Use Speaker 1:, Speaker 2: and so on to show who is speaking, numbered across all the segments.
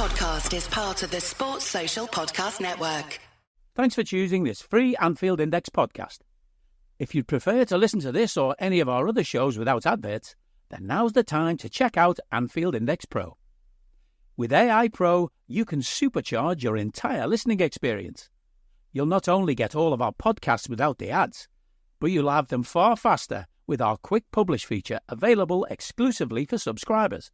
Speaker 1: podcast is part of the Sports Social Podcast Network.
Speaker 2: Thanks for choosing this free Anfield Index podcast. If you'd prefer to listen to this or any of our other shows without adverts, then now's the time to check out Anfield Index Pro. With AI Pro, you can supercharge your entire listening experience. You'll not only get all of our podcasts without the ads, but you'll have them far faster with our quick publish feature available exclusively for subscribers.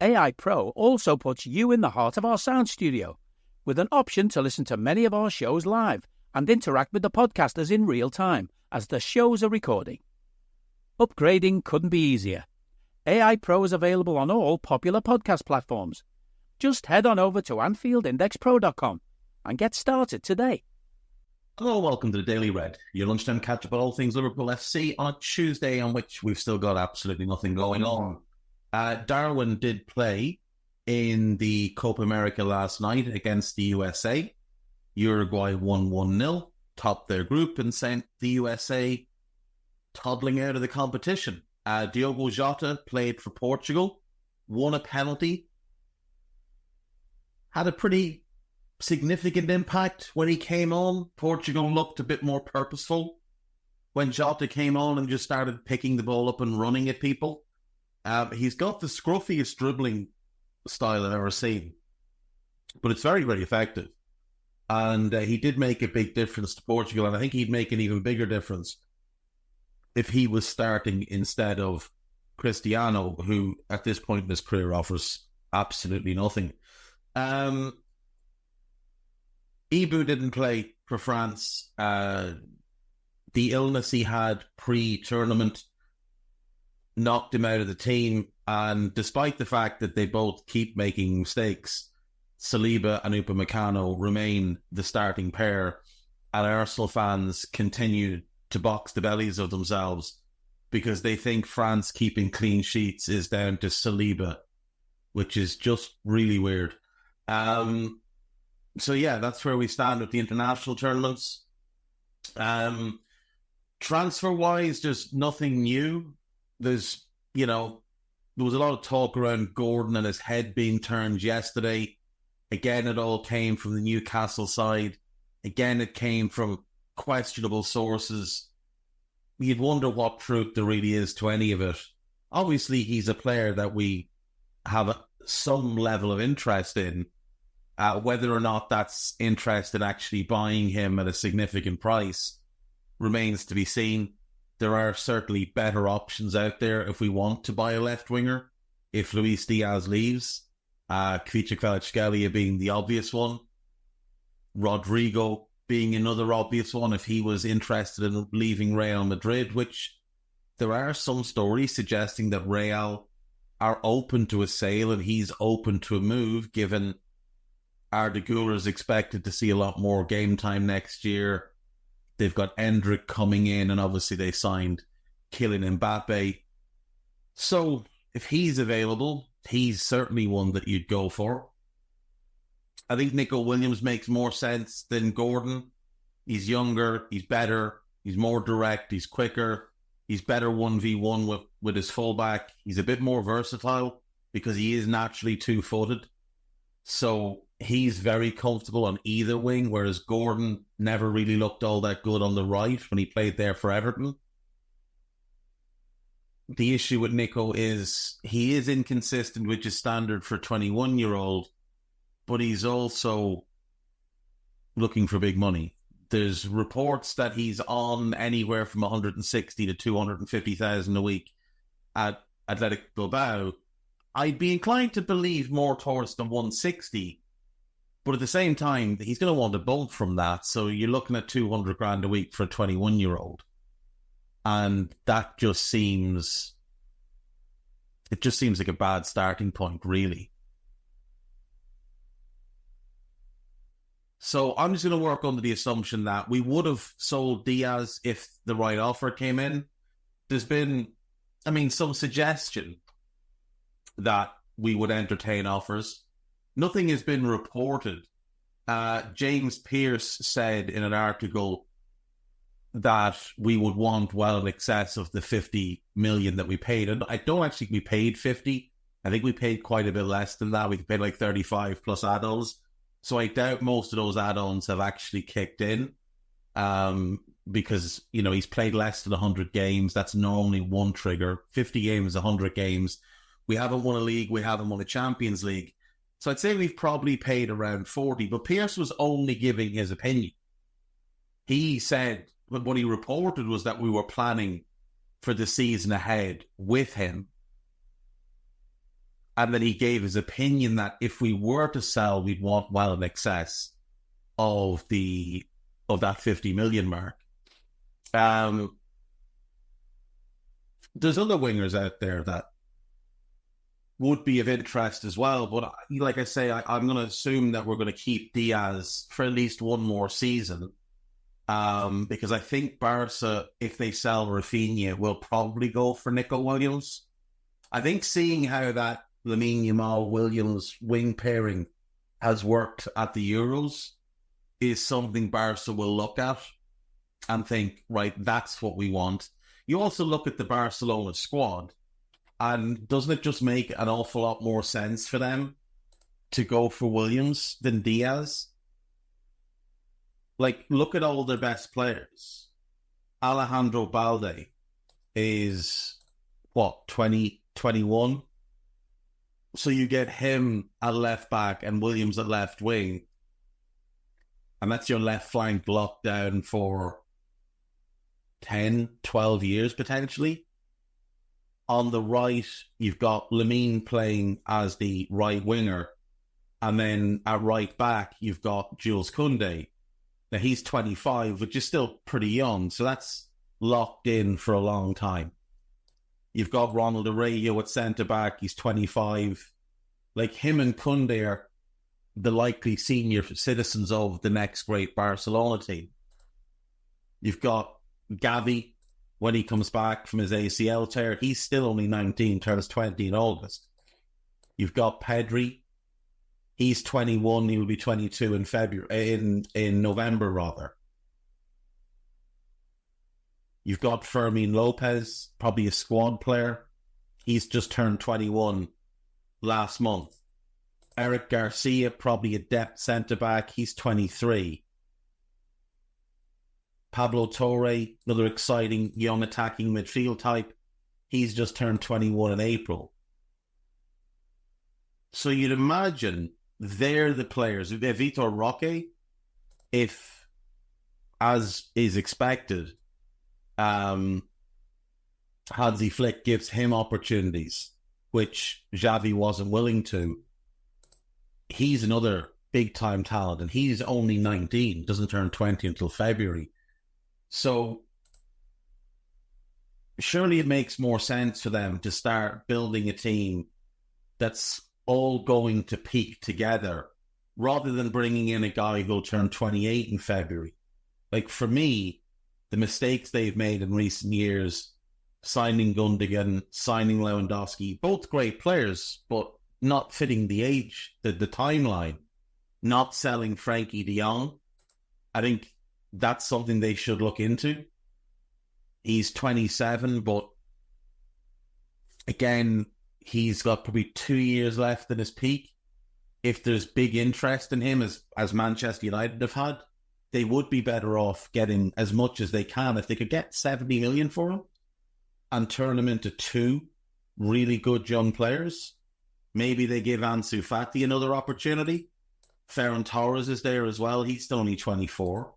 Speaker 2: AI Pro also puts you in the heart of our sound studio, with an option to listen to many of our shows live and interact with the podcasters in real time as the shows are recording. Upgrading couldn't be easier. AI Pro is available on all popular podcast platforms. Just head on over to AnfieldIndexPro.com and get started today.
Speaker 3: Hello, welcome to the Daily Red, your lunchtime catch-up on all things Liverpool FC on a Tuesday on which we've still got absolutely nothing going on. Darwin did play in the Copa America last night against the USA. Uruguay won 1-0, topped their group and sent the USA toddling out of the competition. Diogo Jota played for Portugal, won a penalty, had a pretty significant impact when he came on. Portugal looked a bit more purposeful when Jota came on and just started picking the ball up and running at people. He's got the scruffiest dribbling style I've ever seen, but it's very, very effective. And he did make a big difference to Portugal, and I think he'd make an even bigger difference if he was starting instead of Cristiano, who at this point in his career offers absolutely nothing. Ibu didn't play for France. The illness he had pre-tournament knocked him out of the team, and despite the fact that they both keep making mistakes, Saliba and Upamecano remain the starting pair, and Arsenal fans continue to box the bellies of themselves because they think France keeping clean sheets is down to Saliba, which is just really weird. So yeah, that's where we stand with the international tournaments. Transfer-wise, there's nothing new. There was a lot of talk around Gordon and his head being turned yesterday. Again, it all came from the Newcastle side. Again, it came from questionable sources. You'd wonder what truth there really is to any of it. Obviously, he's a player that we have some level of interest in. Whether or not that's interest in actually buying him at a significant price remains to be seen. There are certainly better options out there if we want to buy a left winger. If Luis Diaz leaves, Kvaratskhelia being the obvious one, Rodrigo being another obvious one if he was interested in leaving Real Madrid, which there are some stories suggesting that Real are open to a sale and he's open to a move, given Arda Güler is expected to see a lot more game time next year. They've got Hedrick coming in, and obviously they signed Kylian Mbappe. So if he's available, he's certainly one that you'd go for. I think Nico Williams makes more sense than Gordon. He's younger, he's better, he's more direct, he's quicker, he's better 1v1 with his fullback. He's a bit more versatile because he is naturally two-footed. So he's very comfortable on either wing, whereas Gordon never really looked all that good on the right when he played there for Everton. The issue with Nico is he is inconsistent, which is standard for a 21-year-old, but he's also looking for big money. There's reports that he's on anywhere from 160 to 250,000 a week at Athletic Bilbao. I'd be inclined to believe more towards the 160, but at the same time, he's going to want a bump from that. So you're looking at 200 grand a week for a 21-year-old. And that just seems like a bad starting point, really. So I'm just going to work under the assumption that we would have sold Diaz if the right offer came in. There's been, some suggestion that we would entertain offers. Nothing has been reported. James Pearce said in an article that we would want well in excess of the 50 million that we paid. And I don't actually think we paid 50. I think we paid quite a bit less than that. We paid like 35 plus add-ons. So I doubt most of those add-ons have actually kicked in. Because, you know, he's played less than 100 games. That's normally one trigger. 50 games, 100 games. We haven't won a league. We haven't won a Champions League. So I'd say we've probably paid around 40. But Pierce was only giving his opinion. He said, what he reported was that we were planning for the season ahead with him. And then he gave his opinion that if we were to sell, we'd want well in excess of that 50 million mark. There's other wingers out there that would be of interest as well, but like I say, I'm going to assume that we're going to keep Diaz for at least one more season, because I think Barca, if they sell Rafinha, will probably go for Nico Williams. I think seeing how that Lamine Yamal-Williams wing pairing has worked at the Euros is something Barca will look at and think, right, that's what we want. You also look at the Barcelona squad, and doesn't it just make an awful lot more sense for them to go for Williams than Diaz? Like, look at all their best players. Alejandro Balde is, 21? So you get him at left back and Williams at left wing, and that's your left flank locked down for 10, 12 years potentially. On the right, you've got Lamine playing as the right winger, and then at right back, you've got Jules Koundé. Now, he's 25, which is still pretty young, so that's locked in for a long time. You've got Ronald Araujo at centre-back, he's 25. Like, him and Koundé are the likely senior citizens of the next great Barcelona team. You've got Gavi, when he comes back from his ACL tear, he's still only 19, turns 20 in August. You've got Pedri, he's 21, he will be 22 in February, in November rather. You've got Fermin Lopez, probably a squad player. He's just turned 21 last month. Eric Garcia, probably a depth centre-back. He's 23. Pablo Torre, another exciting young attacking midfield type. He's just turned 21 in April. So you'd imagine they're the players. Vitor Roque, if, as is expected, Hansi Flick gives him opportunities, which Xavi wasn't willing to. He's another big-time talent, and he's only 19, doesn't turn 20 until February. So surely it makes more sense for them to start building a team that's all going to peak together, rather than bringing in a guy who'll turn 28 in February. Like, for me, the mistakes they've made in recent years, signing Gundogan, signing Lewandowski, both great players, but not fitting the age, the timeline, not selling Frankie de Jong. I think that's something they should look into. He's 27, but again, he's got probably 2 years left in his peak. If there's big interest in him, as Manchester United have had, they would be better off getting as much as they can. If they could get 70 million for him and turn him into two really good young players, maybe they give Ansu Fati another opportunity. Ferran Torres is there as well. He's still only 24.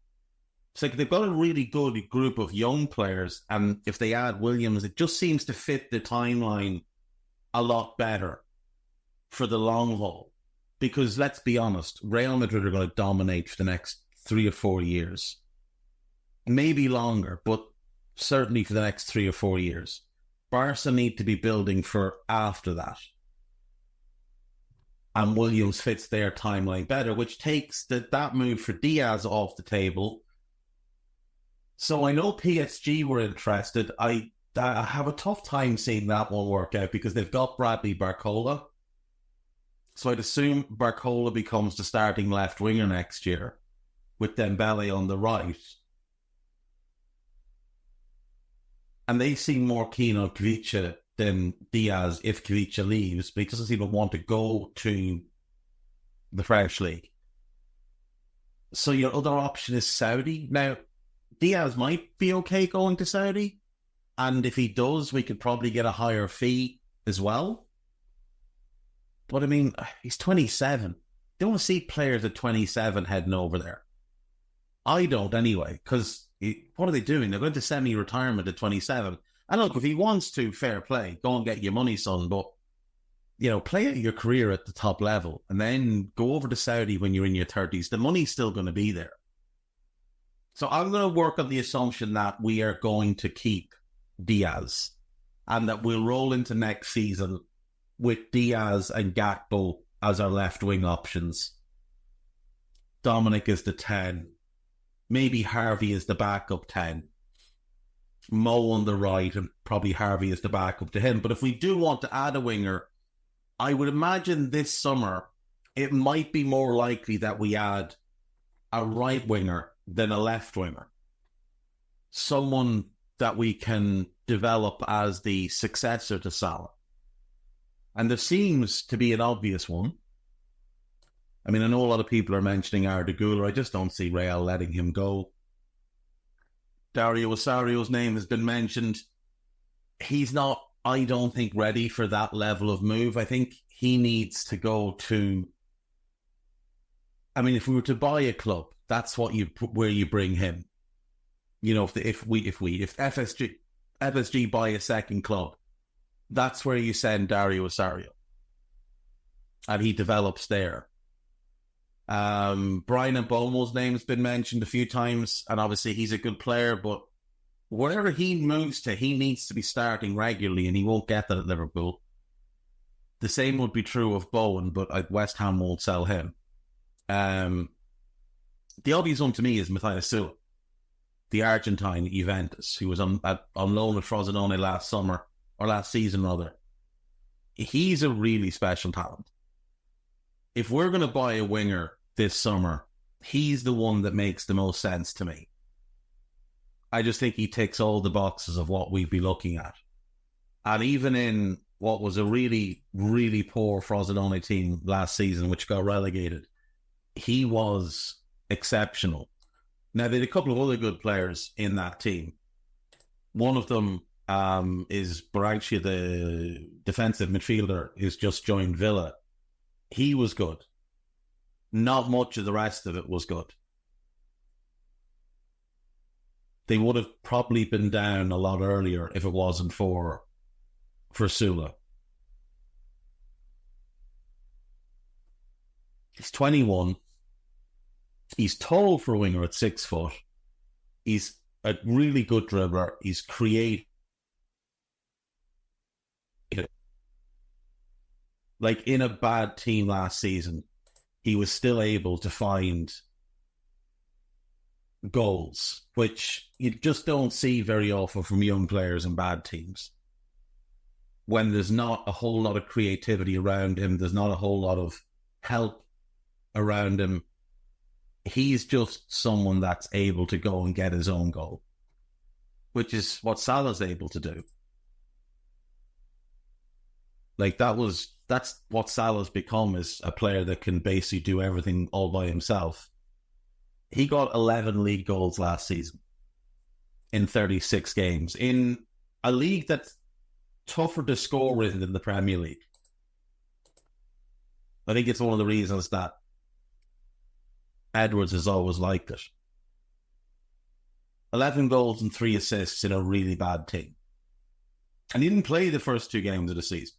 Speaker 3: It's like they've got a really good group of young players, and if they add Williams, it just seems to fit the timeline a lot better for the long haul. Because let's be honest, Real Madrid are going to dominate for the next 3 or 4 years. Maybe longer, but certainly for the next 3 or 4 years. Barca need to be building for after that. And Williams fits their timeline better, which takes that move for Diaz off the table. So I know PSG were interested. I have a tough time seeing that one work out because they've got Bradley Barcola. So I'd assume Barcola becomes the starting left winger next year with Dembele on the right. And they seem more keen on Kvicha than Diaz if Kvicha leaves, but he doesn't seem to want to go to the French league. So your other option is Saudi. Now, Diaz might be okay going to Saudi, and if he does, we could probably get a higher fee as well. But I mean, he's 27. Don't want to see players at 27 heading over there. I don't anyway, because what are they doing? They're going to semi-retirement at 27. And look, if he wants to, fair play, go and get your money, son. But, you know, play out your career at the top level and then go over to Saudi when you're in your 30s. The money's still going to be there. So I'm going to work on the assumption that we are going to keep Diaz and that we'll roll into next season with Diaz and Gakpo as our left wing options. Dominic is the 10. Maybe Harvey is the backup 10. Mo on the right, and probably Harvey is the backup to him. But if we do want to add a winger, I would imagine this summer it might be more likely that we add a right winger than a left winger. Someone that we can develop as the successor to Salah. And there seems to be an obvious one. I mean, I know a lot of people are mentioning Arda Güler. I just don't see Real letting him go. Dario Osario's name has been mentioned. He's not, I don't think, ready for that level of move. I think he needs to go to... I mean, if we were to buy a club, that's where you bring him. You know, if FSG buy a second club, that's where you send Dario Osario. And he develops there. Brian Mbomo's name has been mentioned a few times, and obviously he's a good player, but wherever he moves to, he needs to be starting regularly, and he won't get that at Liverpool. The same would be true of Bowen, but West Ham won't sell him. The obvious one to me is Matthias Süle, the Argentine at Juventus, who was on loan at Frosinone last season rather. He's a really special talent. If we're going to buy a winger this summer, he's the one that makes the most sense to me. I just think he ticks all the boxes of what we'd be looking at. And even in what was a really, really poor Frosinone team last season, which got relegated, he was exceptional. Now, they had a couple of other good players in that team. One of them is Baraglia, the defensive midfielder who's just joined Villa. He was good. Not much of the rest of it was good. They would have probably been down a lot earlier if it wasn't for Süle. He's 21. He's tall for a winger at 6 foot. He's a really good dribbler. He's creative. Like in a bad team last season, he was still able to find goals, which you just don't see very often from young players in bad teams. When there's not a whole lot of creativity around him, there's not a whole lot of help around him, he's just someone that's able to go and get his own goal, which is what Salah's able to do. Like that's what Salah's become, is a player that can basically do everything all by himself. He got 11 league goals last season in 36 games in a league that's tougher to score in than the Premier League. I think it's one of the reasons that Edwards has always liked it. 11 goals and 3 assists in a really bad team. And he didn't play the first 2 games of the season.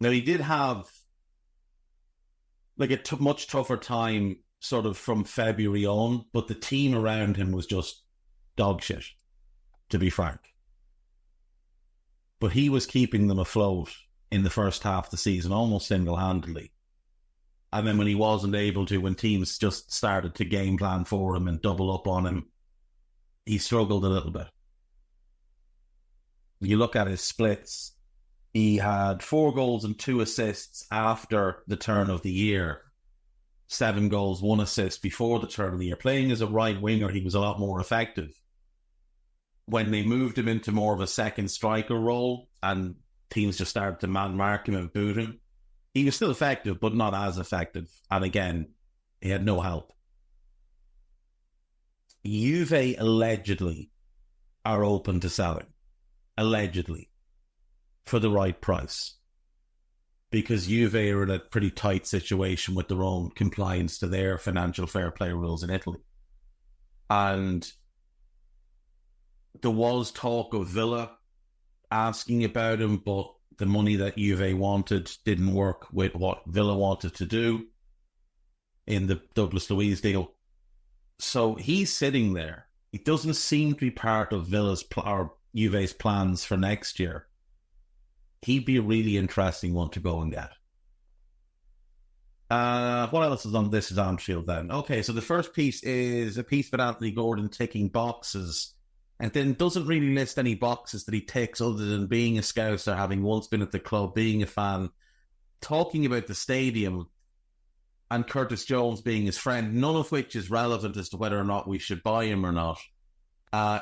Speaker 3: Now, he did have like a much tougher time sort of from February on, but the team around him was just dog shit, to be frank. But he was keeping them afloat in the first half of the season, almost single-handedly. And then when he wasn't able to, when teams just started to game plan for him and double up on him, he struggled a little bit. You look at his splits, he had 4 goals and 2 assists after the turn of the year. 7 goals, 1 assist before the turn of the year. Playing as a right winger, he was a lot more effective. when they moved him into more of a second striker role and teams just started to man-mark him and boot him, he was still effective, but not as effective. And again, he had no help. Juve allegedly are open to selling. Allegedly. For the right price. Because Juve are in a pretty tight situation with their own compliance to their financial fair play rules in Italy. And there was talk of Villa asking about him, but the money that Juve wanted didn't work with what Villa wanted to do in the Douglas Luiz deal. So he's sitting there. He doesn't seem to be part of Villa's or Juve's plans for next year. He'd be a really interesting one to go and get. What else is on This Is Anfield then? Okay, so the first piece is a piece about Anthony Gordon ticking boxes, and then doesn't really list any boxes that he ticks other than being a Scouser, having once been at the club, being a fan, talking about the stadium, and Curtis Jones being his friend, none of which is relevant as to whether or not we should buy him or not.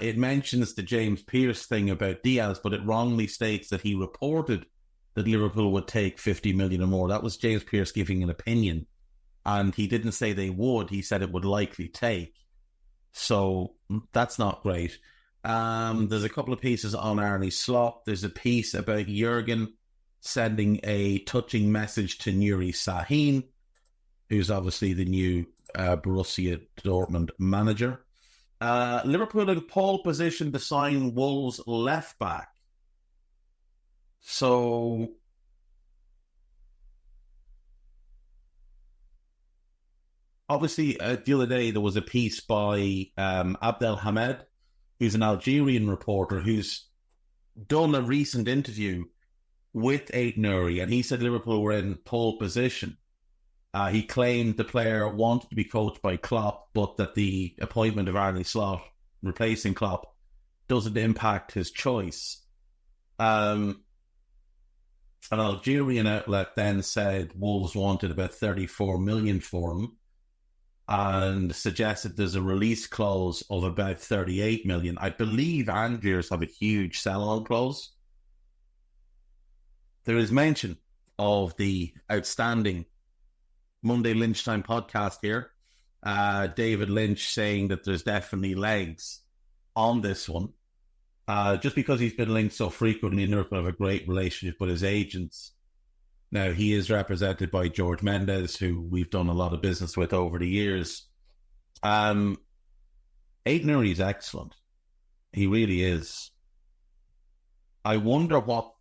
Speaker 3: It mentions the James Pearce thing about Diaz, but it wrongly states that he reported that Liverpool would take 50 million or more. That was James Pearce giving an opinion. And he didn't say they would. He said it would likely take. So that's not great. There's a couple of pieces on Arne Slot. There's a piece about Jurgen sending a touching message to Nuri Sahin, who's obviously the new Borussia Dortmund manager. Liverpool in pole position to sign Wolves left back. So obviously the other day there was a piece by Abdel Hamed, who's an Algerian reporter who's done a recent interview with Aït-Nouri, and he said Liverpool were in pole position. He claimed the player wanted to be coached by Klopp, but that the appointment of Arne Slot replacing Klopp doesn't impact his choice. An Algerian outlet then said Wolves wanted about 34 million for him and suggested there's a release clause of about 38 million. I believe Angers have a huge sell-on clause. There is mention of the outstanding Monday Lunchtime podcast here. David Lynch saying that there's definitely legs on this one. Just because he's been linked so frequently, Liverpool have a great relationship with his agents. Now, he is represented by George Mendes, who we've done a lot of business with over the years. Aït-Nouri is excellent. He really is. I wonder what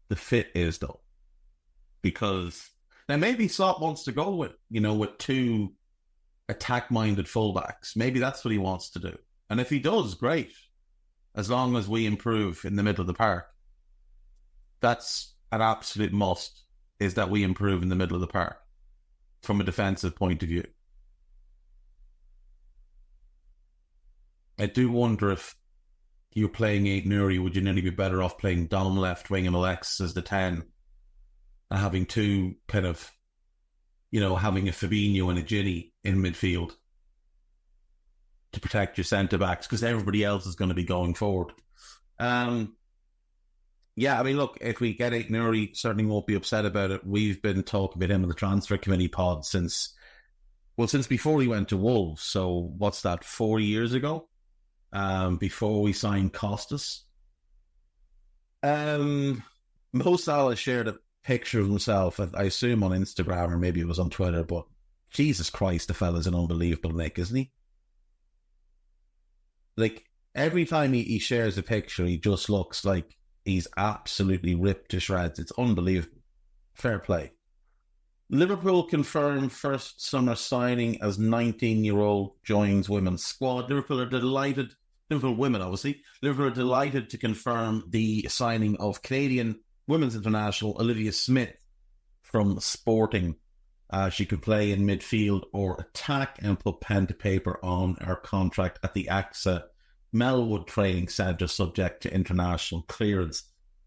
Speaker 3: the fit is, though. Because now maybe Slot wants to go with two attack-minded fullbacks. Maybe that's what he wants to do. And if he does, great. As long as we improve in the middle of the park. That's an absolute must, is that we improve in the middle of the park from a defensive point of view. I do wonder if you're playing Aït-Nouri, would you nearly be better off playing Dom left wing and Alexis as the 10 and having two kind of, having a Fabinho and a Gini in midfield to protect your centre-backs, because everybody else is going to be going forward. Yeah, I mean, look, if we get Aït-Nouri, certainly won't be upset about it. We've been talking about him in the transfer committee pod since before he went to Wolves. So what's that, 4 years ago? Before we signed Costas. Mo Salah shared a picture of himself, I assume on Instagram, or maybe it was on Twitter, but Jesus Christ, the fella's an unbelievable nick, isn't he? Like, every time he shares a picture, he just looks like he's absolutely ripped to shreds. It's unbelievable. Fair play. Liverpool confirmed first summer signing as 19-year-old joins women's squad. Liverpool are delighted. Liverpool women, obviously. Liverpool are delighted to confirm the signing of Canadian women's international Olivia Smith from Sporting. She could play in midfield or attack and put pen to paper on her contract at the AXA Melwood Training Centre, subject to international clearance.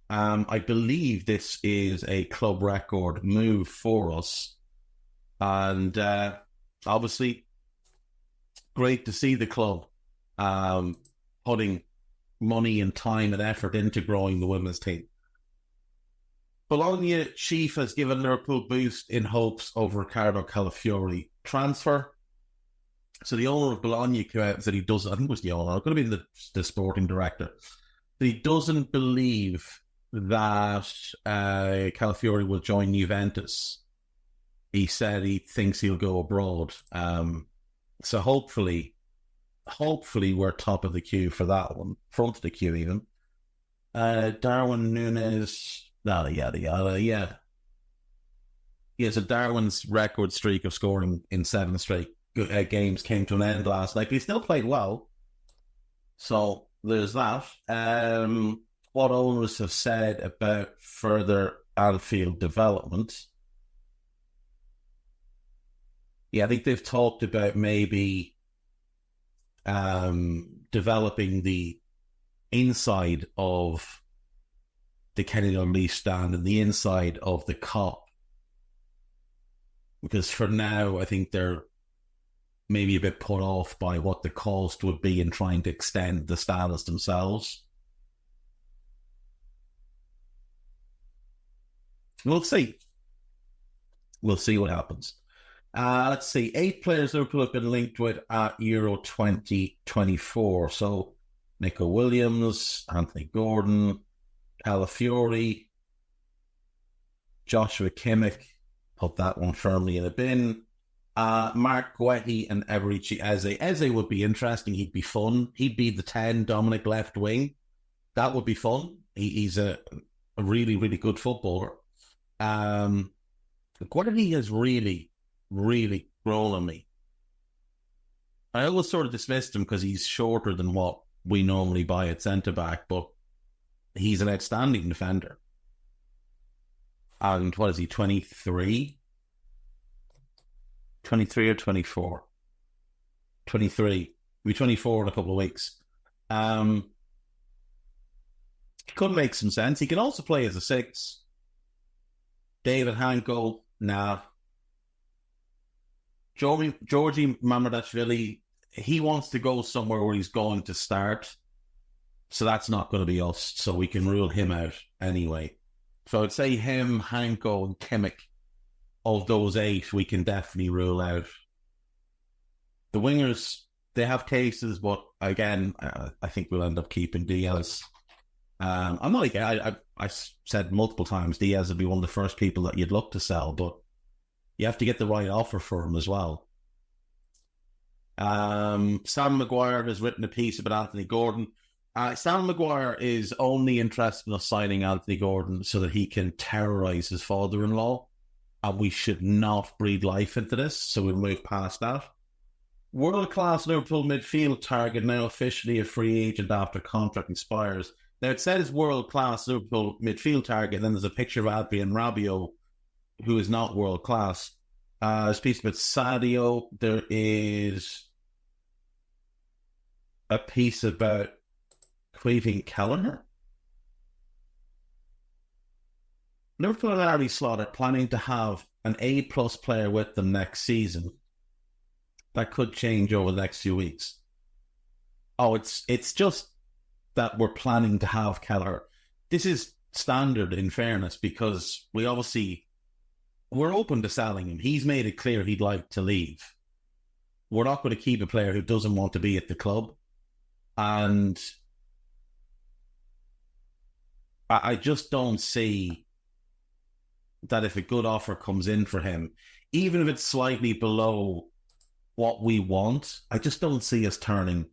Speaker 3: I believe this is a club record move for us. And obviously, great to see the club putting money and time and effort into growing the women's team. Bologna chief has given Liverpool boost in hopes of Ricardo Calafiori transfer. So the owner of Bologna came out and said he doesn't, I think it was the owner, it could have been the sporting director, that he doesn't believe that Calafiori will join Juventus. He said he thinks he'll go abroad. So hopefully we're top of the queue for that one, front of the queue even. Darwin Núñez, yada yada, yeah. Yeah, so Darwin's record streak of scoring in 7 straight games came to an end last night, but he still played well. So there's that. What owners have said about further Anfield development? Yeah, I think they've talked about maybe developing the inside of the Kenny Dalglish stand and the inside of the Kop. Because for now, I think they're maybe a bit put off by what the cost would be in trying to extend the stands themselves. We'll see. We'll see what happens. Let's see. 8 players Liverpool have been linked with at Euro 2024. So, Nico Williams, Anthony Gordon, Calafiori, Joshua Kimmich, put that one firmly in a bin. Mark Guehi and Eberechi Eze. Eze would be interesting. He'd be fun. He'd be the 10 Dominic left wing. That would be fun. He's a really, really good footballer. Guehi has really, really grown on me. I always sort of dismissed him because he's shorter than what we normally buy at centre-back, but he's an outstanding defender. And what is he, 23? 23 or 24? 23. He'll be 24 in a couple of weeks. He could make some sense. He can also play as a 6. David Hanko, nah. Georgi Mamardashvili, he wants to go somewhere where he's going to start. So that's not going to be us. So we can rule him out anyway. So I'd say him, Hanko, and Kimmich. Of those 8, we can definitely rule out. The wingers, they have cases, but again, I think we'll end up keeping Diaz. I'm not again. I said multiple times Diaz would be one of the first people that you'd look to sell, but you have to get the right offer for him as well. Sam Maguire has written a piece about Anthony Gordon. Sam Maguire is only interested in signing Anthony Gordon so that he can terrorise his father-in-law. And we should not breathe life into this, so we'll move past that. World-class Liverpool midfield target now officially a free agent after contract expires. Now, it says world-class Liverpool midfield target, and then there's a picture of Adrian Rabiot, who is not world-class. There's a piece about Sadio. There is a piece about Quaving Kelleher. Liverpool and Arnie Slot are planning to have an A-plus player with them next season. That could change over the next few weeks. Oh, it's just that we're planning to have Kelleher. This is standard, in fairness, because we're open to selling him. He's made it clear he'd like to leave. We're not going to keep a player who doesn't want to be at the club. And I just don't see that if a good offer comes in for him, even if it's slightly below what we want, I just don't see us turning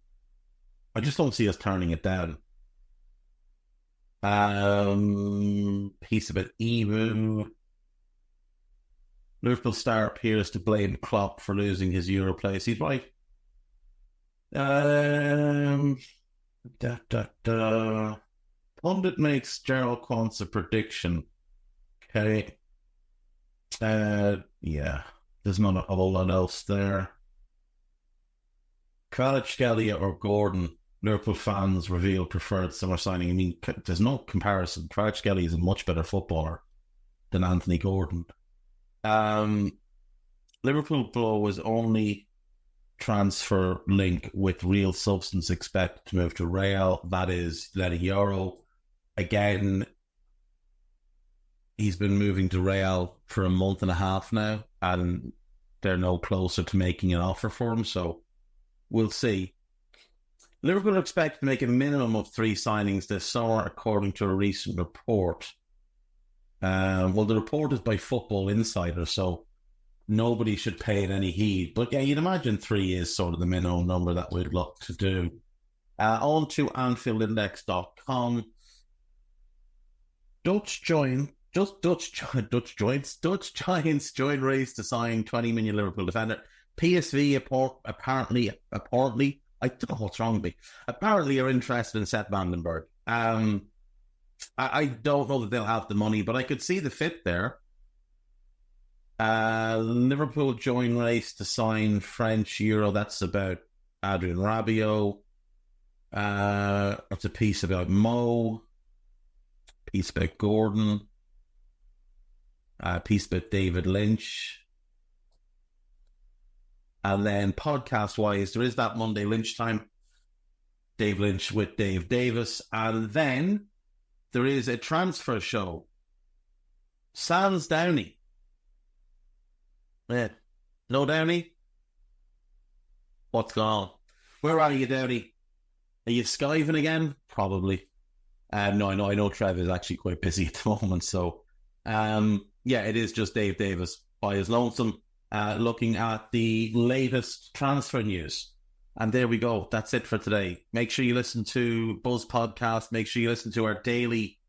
Speaker 3: it down. Piece about Emu. Liverpool star appears to blame Klopp for losing his Euro place. He's right. Pundit makes Gerald Quant's prediction. Okay. Yeah. There's not a whole lot else there. Kvaratskhelia or Gordon, Liverpool fans reveal preferred summer signing. I mean, there's no comparison. Kvaratskhelia is a much better footballer than Anthony Gordon. Liverpool blow was only transfer link with real substance expected to move to Real. That is Lenny Yoro. Again, he's been moving to Real for a month and a half now, and they're no closer to making an offer for him, so we'll see. Liverpool are expected to make a minimum of 3 signings this summer, according to a recent report. Well, the report is by Football Insider, so nobody should pay it any heed. But yeah, you'd imagine 3 is sort of the minimum number that we'd look to do. On to AnfieldIndex.com. Dutch Giants join race to sign 20 million Liverpool defender. PSV apparently, I don't know what's wrong with me. Apparently are interested in Seth Vandenberg. I don't know that they'll have the money, but I could see the fit there. Liverpool join race to sign French Euro. That's about Adrien Rabiot. That's a piece about Mo. Piece about Gordon. Piece about David Lynch. And then podcast-wise, there is that Monday lunchtime. Dave Lynch with Dave Davis. And then there is a transfer show. Sans Downey. Yeah. No Downey? What's going on? Where are you, Downey? Are you skiving again? Probably. No, I know Trev is actually quite busy at the moment. So, yeah, it is just Dave Davis by his lonesome, looking at the latest transfer news. And there we go. That's it for today. Make sure you listen to Buzz Podcast. Make sure you listen to our daily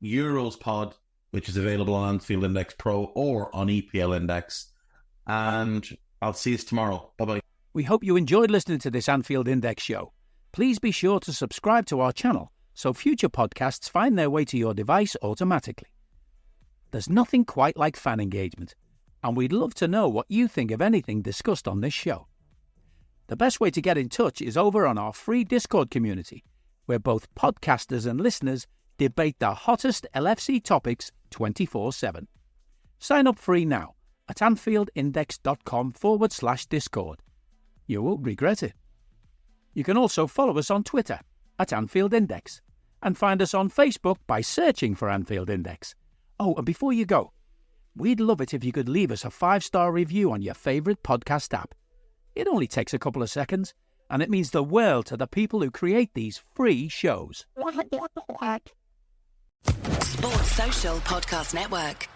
Speaker 3: Euros pod, which is available on Anfield Index Pro or on EPL Index. And I'll see you tomorrow. Bye-bye.
Speaker 2: We hope you enjoyed listening to this Anfield Index show. Please be sure to subscribe to our channel so future podcasts find their way to your device automatically. There's nothing quite like fan engagement, and we'd love to know what you think of anything discussed on this show. The best way to get in touch is over on our free Discord community, where both podcasters and listeners debate the hottest LFC topics 24/7. Sign up free now at AnfieldIndex.com/Discord. You won't regret it. You can also follow us on Twitter at Anfield Index and find us on Facebook by searching for Anfield Index. Oh, and before you go, we'd love it if you could leave us a 5-star review on your favourite podcast app. It only takes a couple of seconds, and it means the world to the people who create these free shows.
Speaker 1: Sports Social Podcast Network.